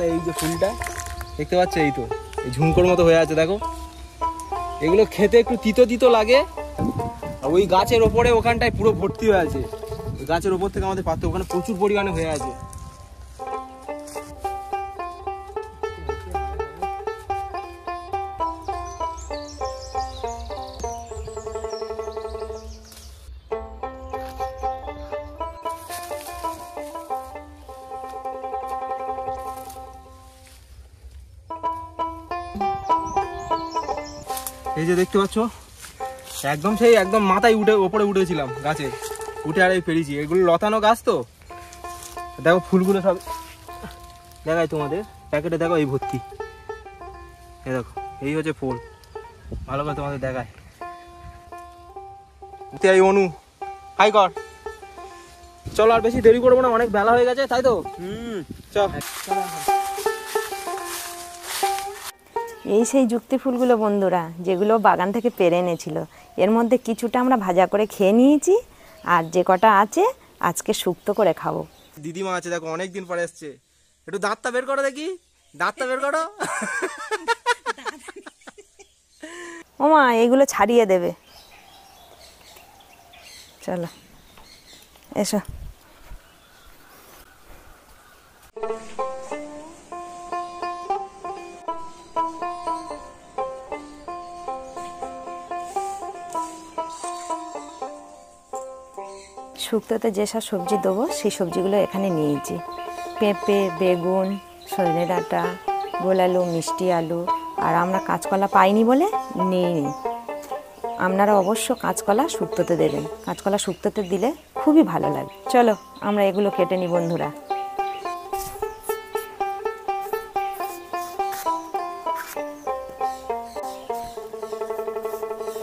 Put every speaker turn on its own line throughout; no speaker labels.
এই যে ফুলটা দেখতে পাচ্ছ, এই তো এই ঝুমকোর মতো হয়ে আছে দেখো। এগুলো খেতে একটু তিতো তিতো লাগে। ওই গাছের ওপরে ওখানটায় পুরো ভর্তি হয়ে আছে। গাছের ওপর থেকে আমাদের পারতে, ওখানে প্রচুর পরিমাণে হয়ে আছে। এই যে দেখতে পাচ্ছ, একদম সেই একদম মাথায় ওপরে উঠেছিলাম গাছে, উঠে আর এই পেরেছি। এগুলো লতানো গাছ তো, দেখো ফুলগুলো সব দেখায় তোমাদের, প্যাকেটে দেখো এই ভর্তি। এই দেখো, এই হচ্ছে ফুল, ভালো করে তোমাদের দেখায়। এই অনু হাই কর, চলো আর বেশি দেরি করবো না, অনেক বেলা হয়ে গেছে, তাই তো? চল।
এই সেই যুক্তি ফুলগুলো বন্ধুরা, যেগুলো বাগান থেকে পেরে এনেছিল। এর মধ্যে কিছুটা আমরা ভাজা করে খেয়ে নিয়েছি, আর যে কটা আছে আজকে শুক্তো করে খাবো।
দিদিমা আছে দেখো, অনেকদিন পরে এসছে। একটু দাঁতটা বের করো দেখি, দাঁতটা বের করো।
ওমা, এগুলো ছাড়িয়ে দেবে, চলো এসো। শুক্তোতে যেসব সবজি দেবো সেই সবজিগুলো এখানে নিয়েছি। পেঁপে, বেগুন, সজনে ডাঁটা, গোল আলু, মিষ্টি আলু, আর আমরা কাঁচকলা পাইনি বলে নিইনি। আপনারা অবশ্য কাঁচকলা শুক্তোতে দেবেন, কাঁচকলা শুক্তোতে দিলে খুবই ভালো লাগে। চলো আমরা এগুলো কেটে নিই বন্ধুরা।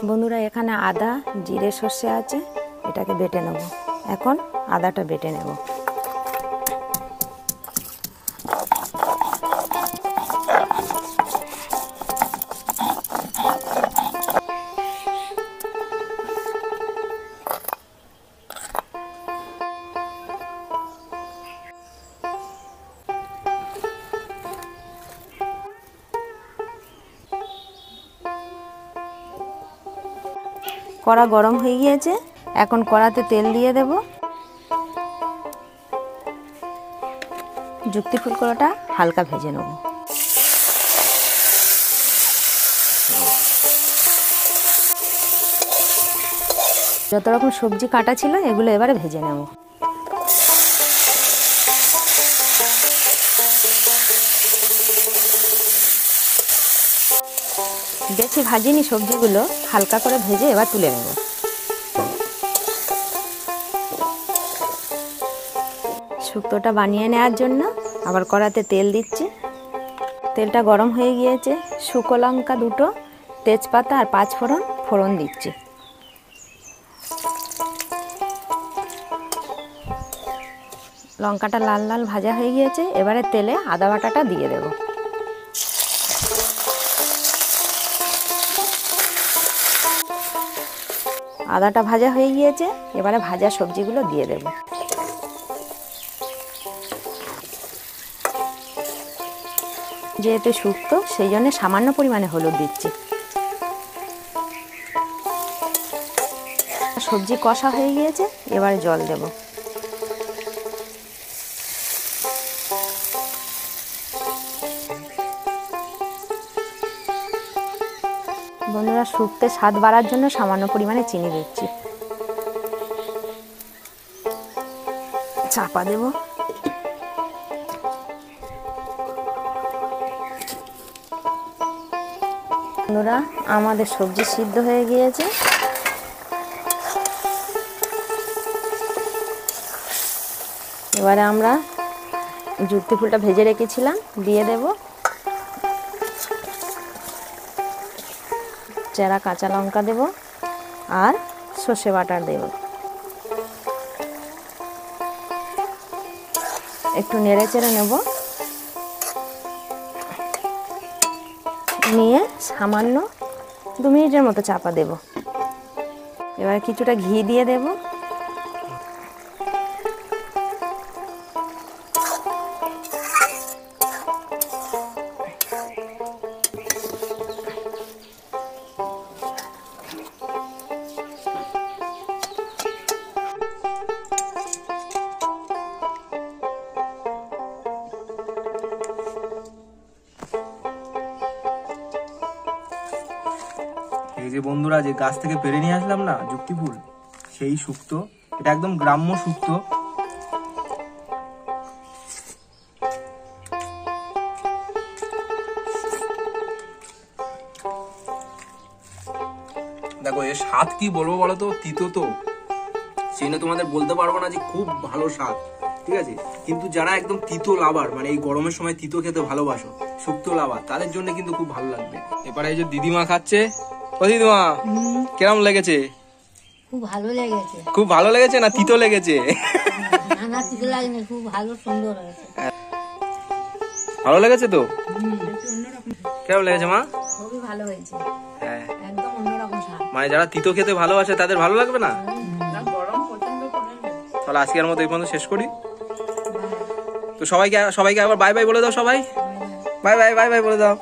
বন্ধুরা এখানে আদা, জিরে, সর্ষে আছে, এটাকে বেটে নেব। এখন আদাটা বেটে নেব। কড়া গরম হয়ে গিয়েছে, এখন কড়াতে তেল দিয়ে দেব। যুক্তি ফুলকোটা হালকা ভেজে নেব। যত রকম সবজি কাটা ছিল এগুলো এবারে ভেজে নেব। বেশি ভাজিনি সবজিগুলো, হালকা করে ভেজে এবার তুলে নেব। শুক্তোটা বানিয়ে নেওয়ার জন্য আবার কড়াতে তেল দিচ্ছি। তেলটা গরম হয়ে গিয়েছে, শুকনো লঙ্কা 2টো, তেজপাতা আর 5 ফোড়ন দিচ্ছি। লঙ্কাটা লাল লাল ভাজা হয়ে গিয়েছে, এবারে তেলে আদা বাটাটা দিয়ে দেব। আদাটা ভাজা হয়ে গিয়েছে, এবারে ভাজা সবজিগুলো দিয়ে দেব। যেহেতু শুক্তো সেই জন্য সামান্য পরিমাণে হলুদ দিচ্ছি। সবজি কষা হয়ে গিয়েছে, এবারে জল দেব। বন্ধুরা শুক্তোর স্বাদ বাড়ার জন্য সামান্য পরিমাণে চিনি দিচ্ছি। চাপা দেব। বন্ধুরা আমাদের সবজি সিদ্ধ হয়ে গিয়েছে, এবারে আমরা যুক্তি ফুলটা ভেজে রেখেছিলাম দিয়ে দেব। চেরা কাঁচা লঙ্কা দেব আর সর্ষে বাটা দেব। একটু নেড়ে চেড়ে নেব, নিয়ে সামান্য 2 মিনিটের মতো চাপা দেব। এবার কিছুটা ঘি দিয়ে দেব।
যে বন্ধুরা যে গাছ থেকে পেরে নিয়ে আসলাম না যুক্তি ফুল, সেই শুক্তো। এটা একদম গ্রাম্য শুক্তো। দেখো এর স্বাদ কি বলবো বলো তো, তিতো তো সেই না, তোমাদের বলতে পারবো না যে খুব ভালো স্বাদ, ঠিক আছে। কিন্তু যারা একদম তিতো লাভার, মানে এই গরমের সময় তিতো খেতে ভালোবাসো, শুক্তো লাভার, তাদের জন্য কিন্তু খুব ভালো লাগবে। এবারে এই যে দিদিমা খাচ্ছে। ও দিদিমা, কেমন লেগেছে?
খুব ভালো লেগেছে।
খুব ভালো লেগেছে না তিতো লেগেছে?
না তিতো লাগেনি, খুব ভালো সুন্দর হয়েছে।
ভালো লেগেছে তো? কেমন লেগেছে মা?
খুবই ভালো হয়েছে,
হ্যাঁ
একদম অন্যরকম স্বাদ।
মানে যারা তিতো খেতে ভালোবাসে তাদের ভালো লাগবে না?
গরম পছন্দ করে না।
তাহলে আজকের মতো এই পর্যন্ত শেষ করি। তো সবাইকে আবার বাই বাই বলে দাও। সবাই বাই বাই বাই বাই বলে দাও।